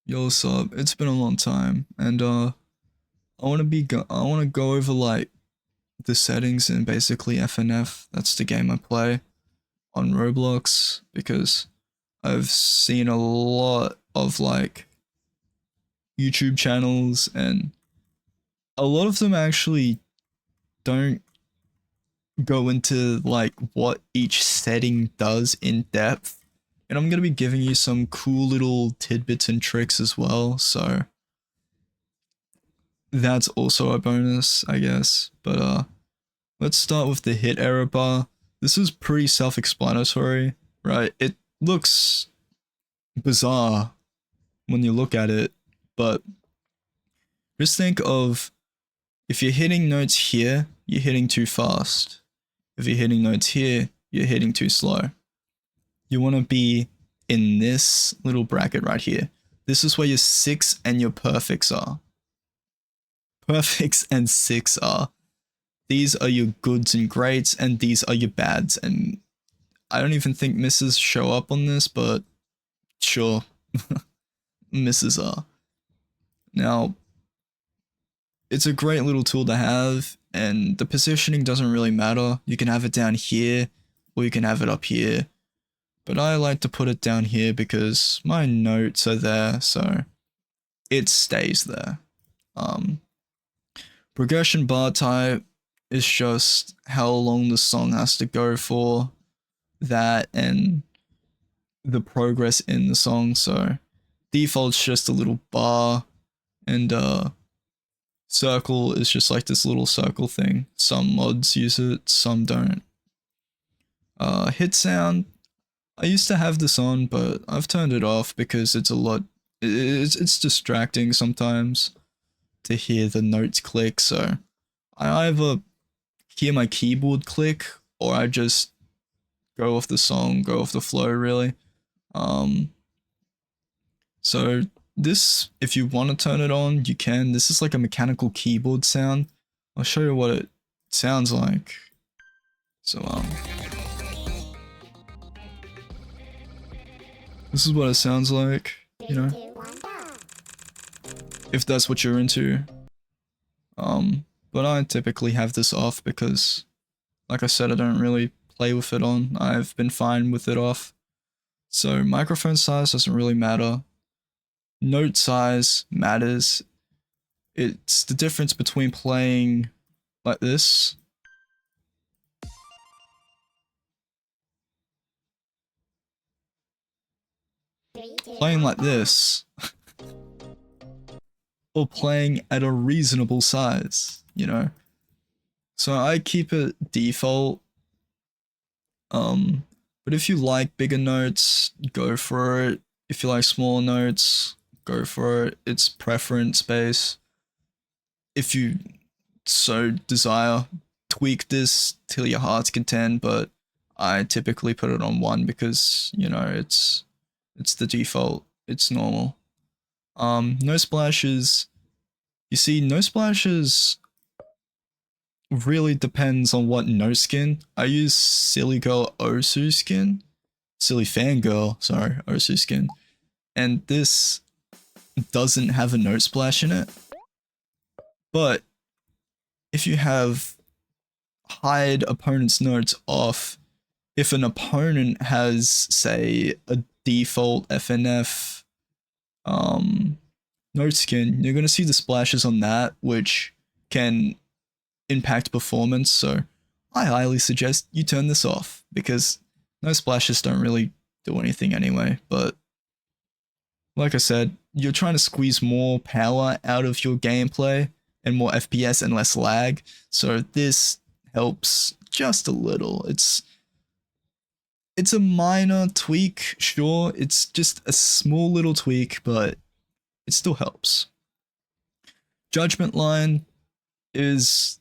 Yo, what's up? It's been a long time, and I want to go over like the settings in basically FNF. That's the game I play on Roblox because I've seen a lot of like YouTube channels, and a lot of them actually don't go into like what each setting does in depth. And I'm gonna be giving you some cool little tidbits and tricks as well. So that's also a bonus, I guess. But let's start with the hit error bar. This is pretty self-explanatory, right? It looks bizarre when you look at it, but just think of if you're hitting notes here, you're hitting too fast. If you're hitting notes here, you're hitting too slow. You want to be in this little bracket right here. This is where your 6 and your perfects are. Perfects and 6 are. These are your goods and greats, and these are your bads. And I don't even think misses show up on this, but sure, misses are. Now, it's a great little tool to have, and the positioning doesn't really matter. You can have it down here, or you can have it up here. But I like to put it down here because my notes are there, so it stays there. Progression bar type is just how long the song has to go for, that and the progress in the song. So default's just a little bar, and circle is just like this little circle thing. Some mods use it, some don't. Hit sound, I used to have this on, but I've turned it off because it's a lot, it's distracting sometimes to hear the notes click. So I either hear my keyboard click, or I just go off the song, go off the flow, really. So this, if you want to turn it on, you can. This is like a mechanical keyboard sound. I'll show you what it sounds like. So this is what it sounds like, you know, if that's what you're into. But I typically have this off because, like I said, I don't really play with it on. I've been fine with it off. So microphone size doesn't really matter. Note size matters. It's the difference between playing like this playing like this or playing at a reasonable size, you know? So I keep it default. But if you like bigger notes, go for it. If you like smaller notes, go for it. It's preference based. If you so desire, tweak this till your heart's content, but I typically put it on 1 because, you know, it's the default. It's normal. No splashes. You see, no splashes really depends on what no skin. I use Silly Girl Osu skin. Silly Fangirl, sorry, Osu skin. And this doesn't have a note splash in it. But if you have hide opponent's notes off, if an opponent has, say, a default FNF note skin, you're going to see the splashes on that, which can impact performance. So I highly suggest you turn this off because no splashes don't really do anything anyway. But like I said, you're trying to squeeze more power out of your gameplay and more FPS and less lag. So this helps just a little. It's a minor tweak, sure. It's just a small little tweak, but it still helps. Judgment line is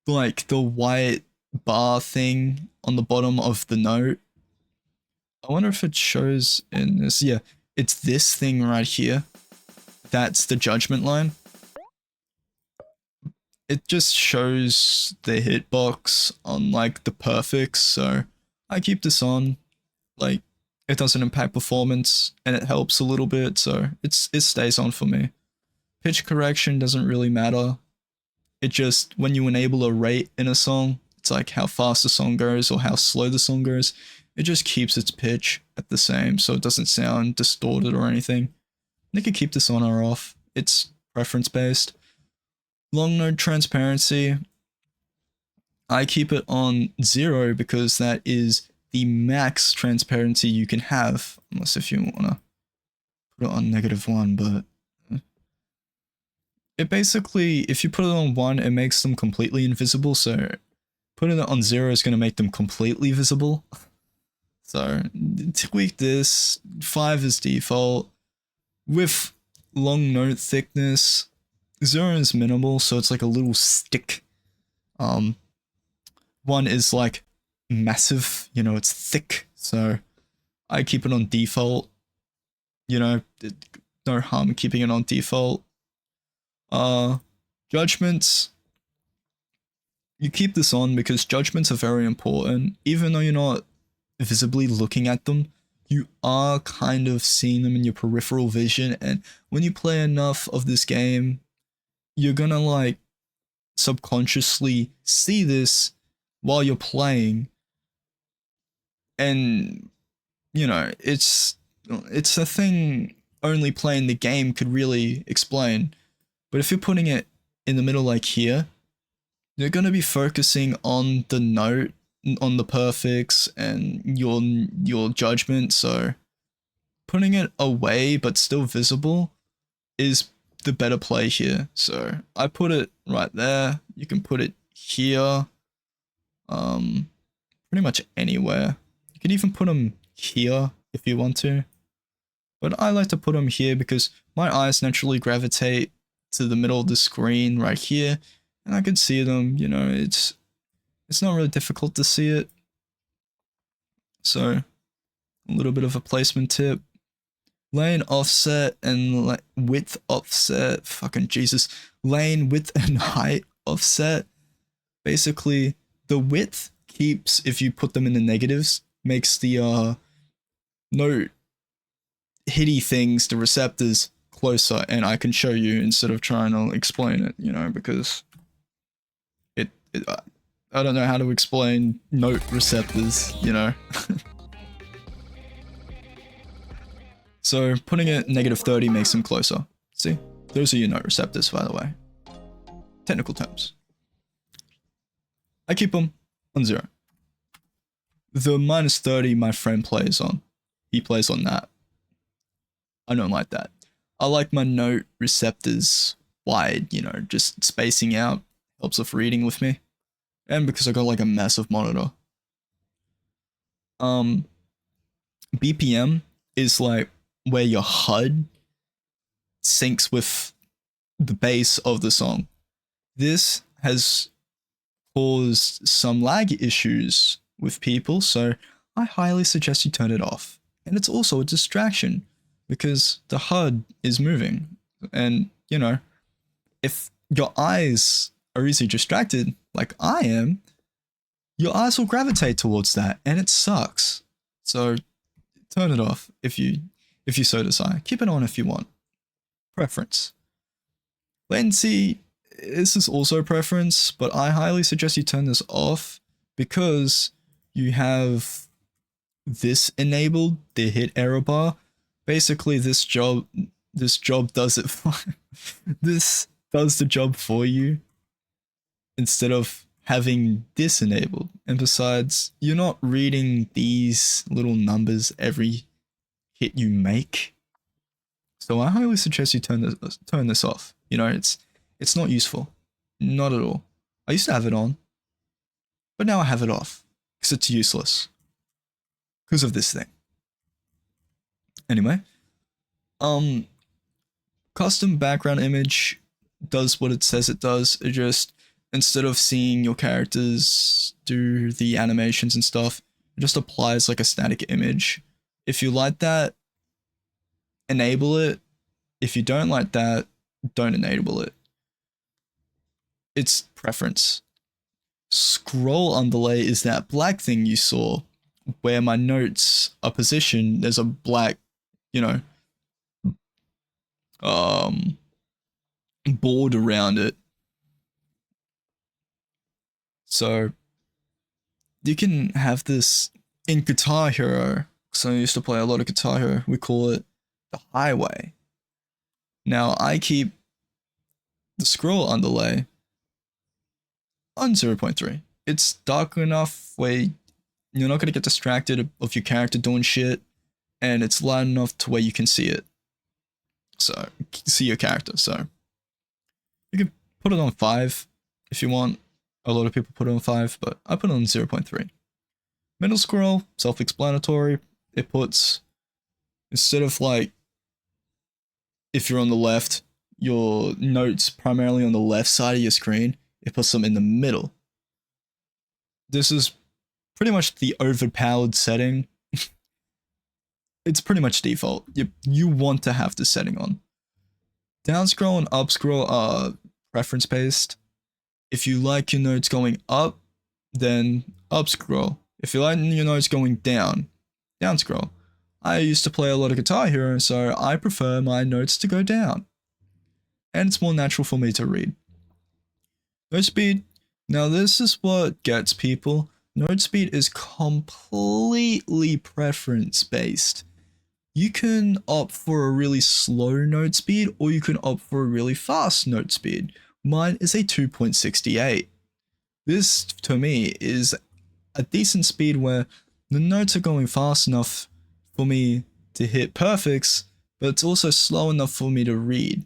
like the white bar thing on the bottom of the note. I wonder if it shows in this. Yeah, it's this thing right here. That's the judgment line. It just shows the hitbox on like the perfects, so I keep this on. Like, it doesn't impact performance, and it helps a little bit, so it stays on for me. Pitch correction doesn't really matter. It just, when you enable a rate in a song, it's like how fast the song goes or how slow the song goes. It just keeps its pitch at the same, so it doesn't sound distorted or anything. You can keep this on or off. It's preference based. Long note transparency, I keep it on 0 because that is the max transparency you can have, unless if you want to put it on -1, but it basically, if you put it on 1, it makes them completely invisible, so putting it on 0 is going to make them completely visible. So tweak this. 5 is default. With long note thickness, 0 is minimal, so it's like a little stick. 1 is like massive, you know, it's thick, so I keep it on default. You know, no harm keeping it on default. Judgments, you keep this on because judgments are very important. Even though you're not visibly looking at them, you are kind of seeing them in your peripheral vision, and when you play enough of this game, you're gonna like subconsciously see this while you're playing, and you know, it's a thing only playing the game could really explain. But if you're putting it in the middle like here, you're going to be focusing on the note, on the perfects, and your judgment, so putting it away but still visible is the better play here. So I put it right there. You can put it here, pretty much anywhere. You can even put them here if you want to, but I like to put them here because my eyes naturally gravitate to the middle of the screen right here, and I can see them. You know, it's not really difficult to see it. So a little bit of a placement tip. Lane offset and width offset, fucking Jesus. Lane width and height offset. Basically, the width keeps, if you put them in the negatives, makes the note hitty things, the receptors, closer, and I can show you instead of trying to explain it, you know, because I don't know how to explain note receptors, you know. So putting it -30 makes them closer. See, those are your note receptors, by the way. Technical terms. I keep them on 0. The -30 my friend plays on. He plays on that. I don't like that. I like my note receptors wide, you know, just spacing out helps with reading with me. And because I got like a massive monitor. BPM is like where your HUD syncs with the bass of the song. This has caused some lag issues with people, so I highly suggest you turn it off. And it's also a distraction because the HUD is moving, and you know, if your eyes are easily distracted like I am, your eyes will gravitate towards that, and it sucks. So turn it off if you so desire. Keep it on if you want. Preference. Latency, this is also preference, but I highly suggest you turn this off because you have this enabled, the hit error bar. Basically, this job does it for this does the job for you instead of having this enabled. And besides, you're not reading these little numbers every hit you make. So I highly suggest you turn this off. You know, it's not useful. Not at all. I used to have it on, but now I have it off because it's useless. Because of this thing. Anyway, custom background image does what it says it does. It just, instead of seeing your characters do the animations and stuff, it just applies like a static image. If you like that, enable it. If you don't like that, don't enable it. It's preference. Scroll underlay is that black thing you saw where my notes are positioned, there's a black, you know, board around it. So you can have this in Guitar Hero. So I used to play a lot of Guitar Hero. We call it the highway. Now I keep the scroll underlay on 0.3. It's dark enough where you're not going to get distracted of your character doing shit, and it's light enough to where you can see it. So, see your character. So, you can put it on 5 if you want. A lot of people put it on 5, but I put it on 0.3. Middle scroll, self-explanatory. It puts, instead of like, if you're on the left, your notes primarily on the left side of your screen, it puts them in the middle. This is pretty much the overpowered setting. It's pretty much default. You want to have this setting on. Down scroll and up scroll are preference based. If you like your notes going up, then up scroll. If you like your notes going down, down scroll. I used to play a lot of Guitar Hero, so I prefer my notes to go down. And it's more natural for me to read. Note speed. Now this is what gets people. Note speed is completely preference based. You can opt for a really slow note speed, or you can opt for a really fast note speed. Mine is a 2.68. This, to me, is a decent speed where the notes are going fast enough for me to hit perfects, but it's also slow enough for me to read.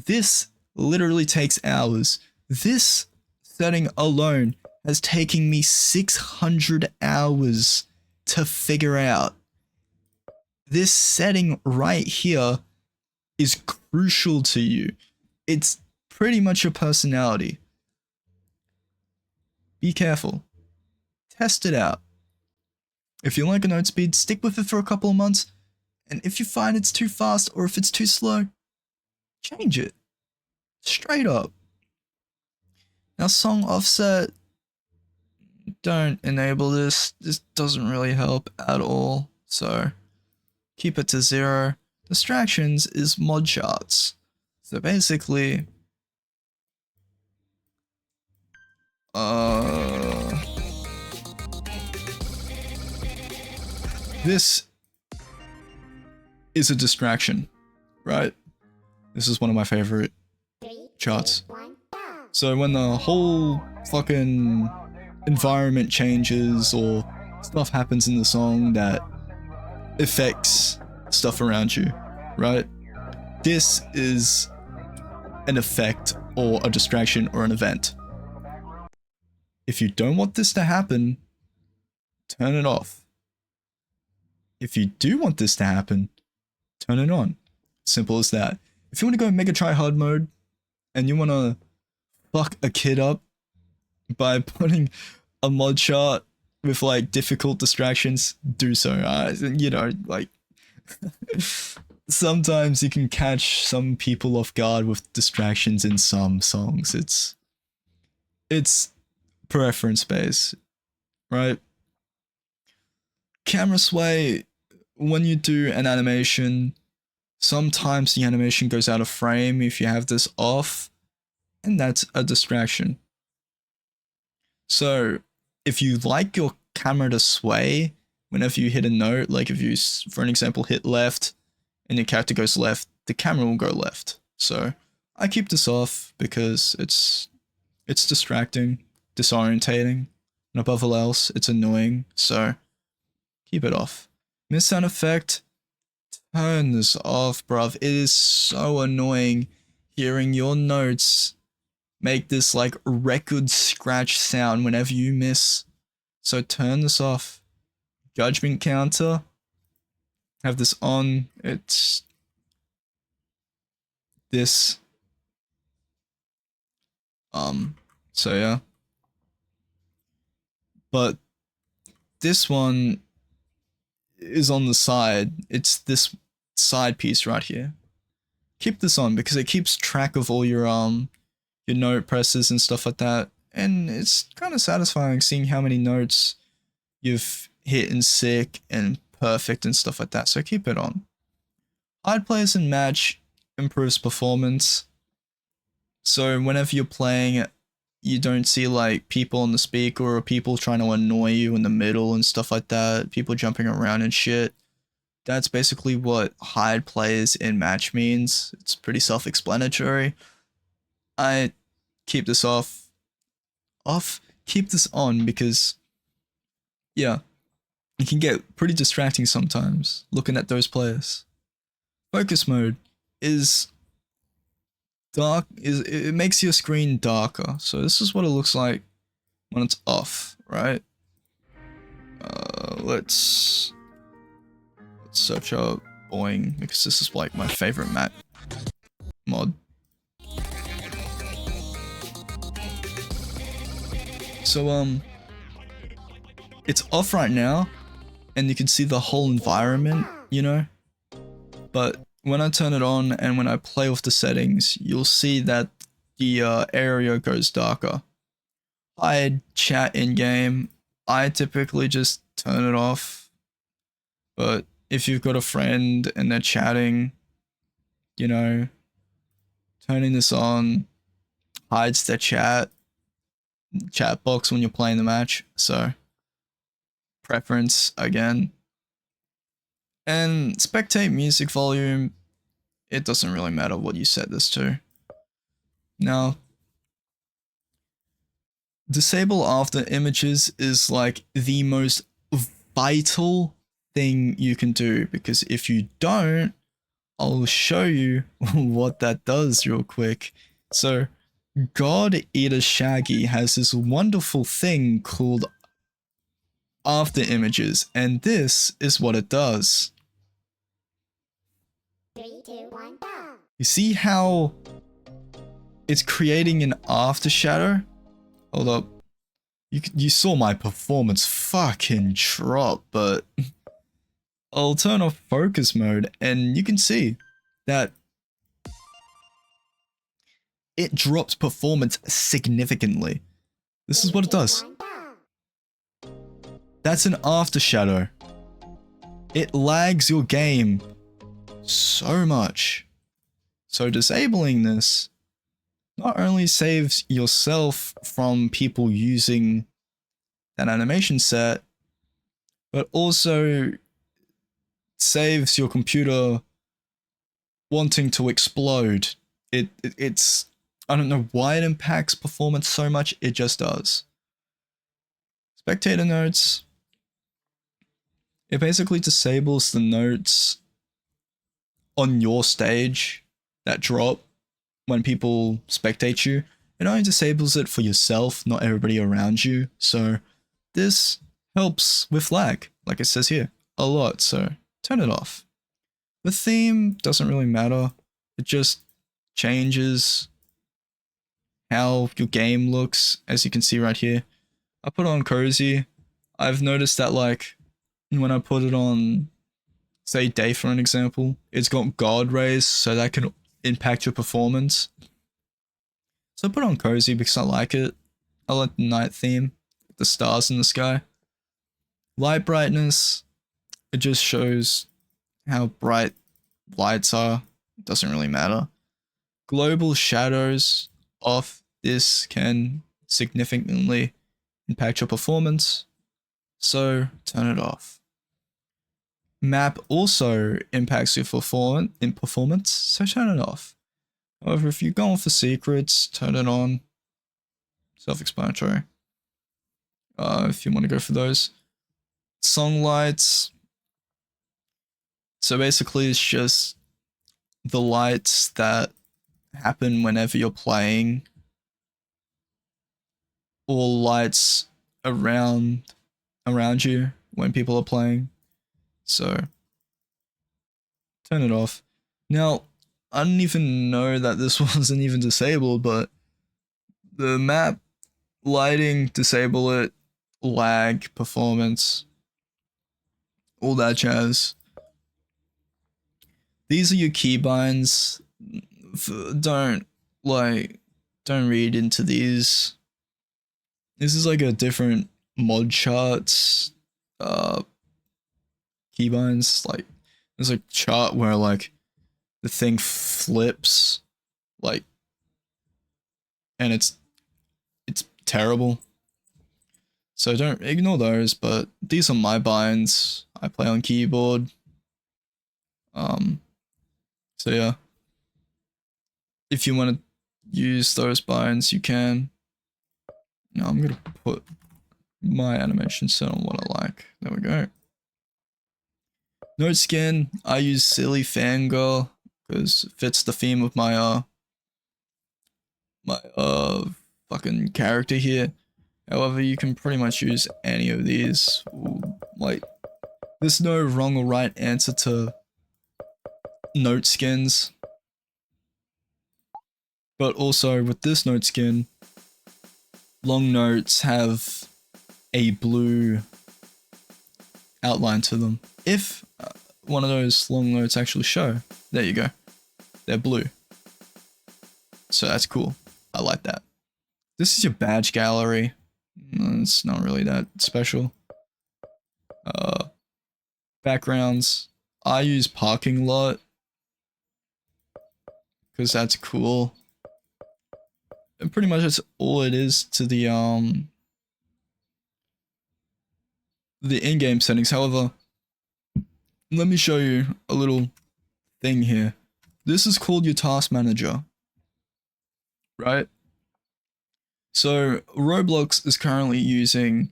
This literally takes hours. This setting alone has taken me 600 hours to figure out. This setting right here is crucial to you. It's pretty much your personality. Be careful. Test it out. If you like a note speed, stick with it for a couple of months. And if you find it's too fast or if it's too slow, change it. Straight up. Now, song offset. Don't enable this. This doesn't really help at all. So keep it to 0. Distractions is mod charts. So basically, this is a distraction, right? This is one of my favorite charts. So when the whole fucking environment changes or stuff happens in the song that affects stuff around you, right? This is an effect or a distraction or an event. If you don't want this to happen, turn it off. If you do want this to happen, turn it on. Simple as that. If you want to go mega try hard mode and you want to fuck a kid up by putting a mod chart with like difficult distractions, do so. You know, like sometimes you can catch some people off guard with distractions in some songs. It's preference based, right? Camera sway, when you do an animation, sometimes the animation goes out of frame if you have this off, and that's a distraction. So if you like your camera to sway whenever you hit a note, like if you, for an example, hit left and your character goes left, the camera will go left. So I keep this off because it's distracting, disorientating, and above all else, it's annoying. So keep it off. Miss sound effect, turn this off, bruv. It is so annoying hearing your notes make this like record scratch sound whenever you miss. So turn this off. Judgment counter, have this on. It's this. So yeah. But this one is on the side. It's this side piece right here. Keep this on because it keeps track of all your note presses and stuff like that. And it's kind of satisfying seeing how many notes you've hitting sick and perfect and stuff like that, so keep it on. Hide players in match improves performance. So whenever you're playing, you don't see like people on the speaker or people trying to annoy you in the middle and stuff like that, people jumping around and shit. That's basically what hide players in match means. It's pretty self-explanatory. I keep this keep this on because, yeah, it can get pretty distracting sometimes looking at those players. Focus mode is dark, it makes your screen darker. So this is what it looks like when it's off, right? Let's search up Boing because this is like my favorite map mod. So it's off right now and you can see the whole environment, you know? But when I turn it on and when I play with the settings, you'll see that the area goes darker. Hide chat in game, I typically just turn it off. But if you've got a friend and they're chatting, you know, turning this on hides their chat box when you're playing the match. So preference again. And spectate music volume, it doesn't really matter what you set this to. Now, disable after images is like the most vital thing you can do, because if you don't, I'll show you what that does real quick. So, God Eater Shaggy has this wonderful thing called after images, and this is what it does. 3, 2, 1, go! You see how it's creating an after shadow? Hold up. You saw my performance fucking drop, but I'll turn off focus mode and you can see that it drops performance significantly. This is what it does. That's an after shadow. It lags your game so much. So disabling this not only saves yourself from people using that animation set, but also saves your computer wanting to explode. It's I don't know why it impacts performance so much, it just does. Spectator notes. It basically disables the notes on your stage that drop when people spectate you. It only disables it for yourself, not everybody around you. So this helps with lag, like it says here, a lot. So turn it off. The theme doesn't really matter. It just changes how your game looks, as you can see right here. I put on cozy. I've noticed that like when I put it on, say day for an example, it's got God rays, so that can impact your performance. So I put on cozy because I like it. I like the night theme, the stars in the sky. Light brightness, it just shows how bright lights are. It doesn't really matter. Global shadows off, this can significantly impact your performance, so turn it off. Map also impacts your performance, so turn it off. However, if you're going for secrets, turn it on. Self-explanatory. If you want to go for those. Song lights. So basically it's just the lights that happen whenever you're playing, or lights around you when people are playing. So turn it off. Now, I didn't even know that this wasn't even disabled, but the map lighting, disable it, lag, performance, all that jazz. These are your keybinds. Don't read into these. This is like a different mod charts keybinds. Like there's a chart where like the thing flips, like, and it's terrible. So don't ignore those. But these are my binds. I play on keyboard. So yeah, if you want to use those binds, you can. Now I'm gonna put my animation set on what I like. There we go. Note skin, I use Silly Fangirl because it fits the theme of my fucking character here. However, you can pretty much use any of these. Like, there's no wrong or right answer to note skins. But also with this note skin, long notes have a blue outline to them. If one of those long notes actually show, there you go. They're blue. So that's cool. I like that. This is your badge gallery. It's not really that special. Backgrounds. I use parking lot because that's cool. And pretty much that's all it is to the in-game settings. However, let me show you a little thing here. This is called your task manager, right? So Roblox is currently using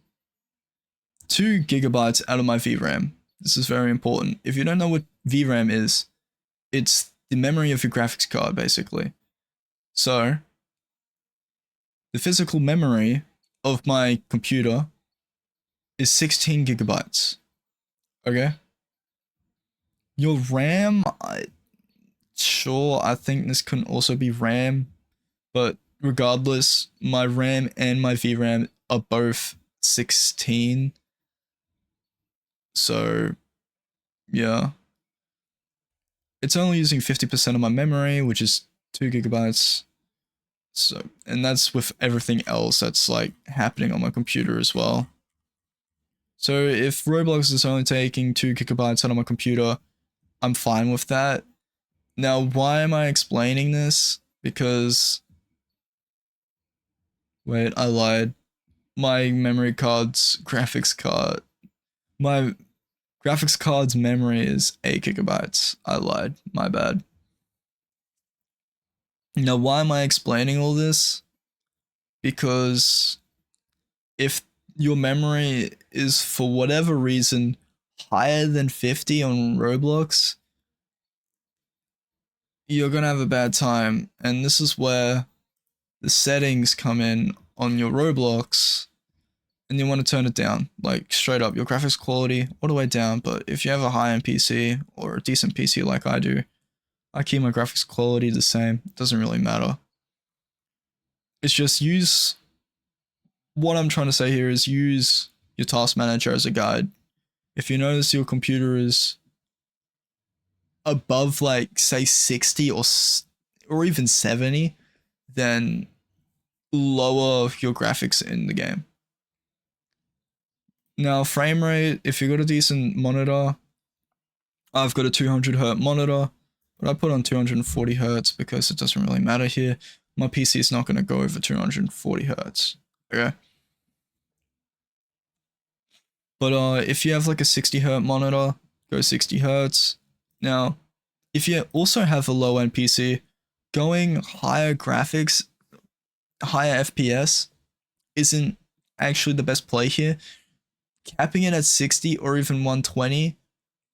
2 gigabytes out of my VRAM. This is very important. If you don't know what VRAM is, it's the memory of your graphics card, basically. So the physical memory of my computer is 16 gigabytes. Okay? Your RAM, I think this can also be RAM, but regardless, my RAM and my VRAM are both 16. So, yeah. It's only using 50% of my memory, which is 2 gigabytes. So, and that's with everything else that's like happening on my computer as well. So if Roblox is only taking 2 gigabytes out of my computer, I'm fine with that. Now, why am I explaining this? Because, wait, I lied. My memory card's graphics card. My graphics card's memory is 8 gigabytes. I lied. My bad. Now, why am I explaining all this? Because if your memory is, for whatever reason, higher than 50 on Roblox, you're gonna have a bad time. And this is where the settings come in on your Roblox, and you want to turn it down, like straight up, your graphics quality all the way down. But if you have a high-end PC or a decent PC like I do, I keep my graphics quality the same. It doesn't really matter. It's just what I'm trying to say here is use your task manager as a guide. If you notice your computer is above, like, say 60 or even 70, then lower your graphics in the game. Now, frame rate, if you got a decent monitor, I've got a 200 Hz monitor, but I put on 240 Hz because it doesn't really matter here. My PC is not going to go over 240 Hz. Okay. But if you have like a 60 Hz monitor, go 60 Hz. Now, if you also have a low-end PC, going higher graphics, higher FPS isn't actually the best play here. Capping it at 60 or even 120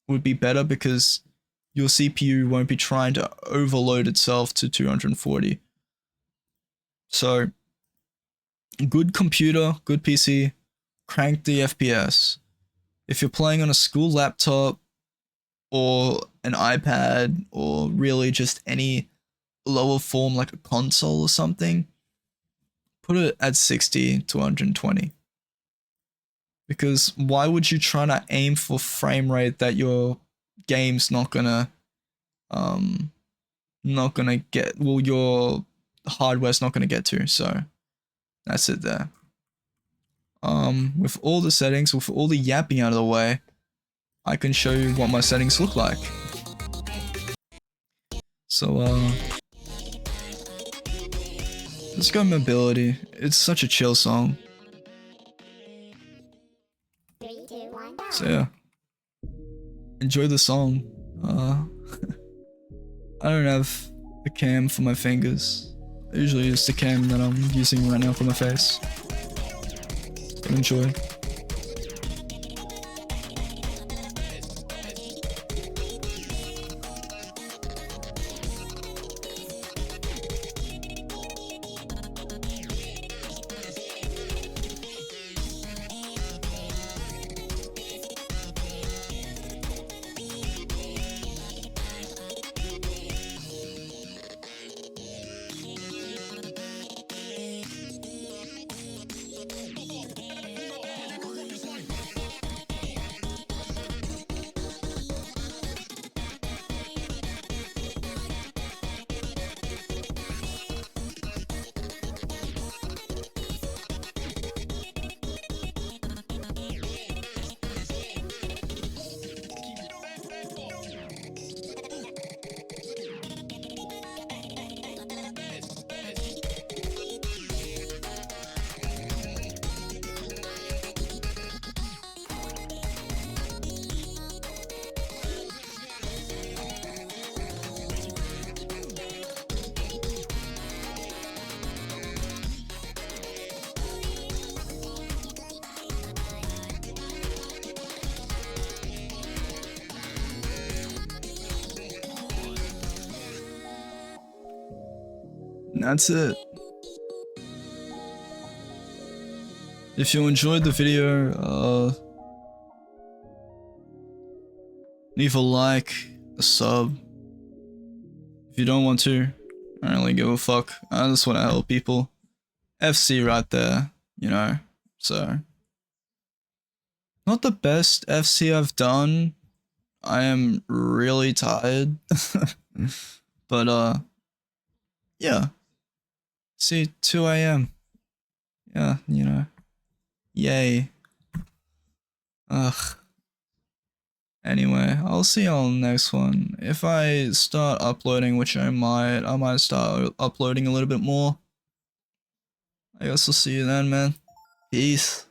would be better because your CPU won't be trying to overload itself to 240. So, good computer, good PC, crank the FPS. If you're playing on a school laptop or an iPad or really just any lower form like a console or something, put it at 60 to 120. Because why would you try to aim for frame rate that your game's not gonna get, well, your hardware's not gonna get to? So that's it there. with all the settings, with all the yapping out of the way, I can show you what my settings look like. So, let's go mobility. It's such a chill song. So yeah, enjoy the song. I don't have a cam for my fingers. I usually use the cam that I'm using right now for my face. But enjoy. And that's it. If you enjoyed the video, leave a like, a sub. If you don't want to, I don't really give a fuck. I just want to help people. FC right there, you know, so. Not the best FC I've done. I am really tired. But, yeah. See, 2 AM. Yeah, you know. Yay. Ugh. Anyway, I'll see y'all on the next one. If I start uploading, which I might start uploading a little bit more. I guess I'll see you then, man. Peace.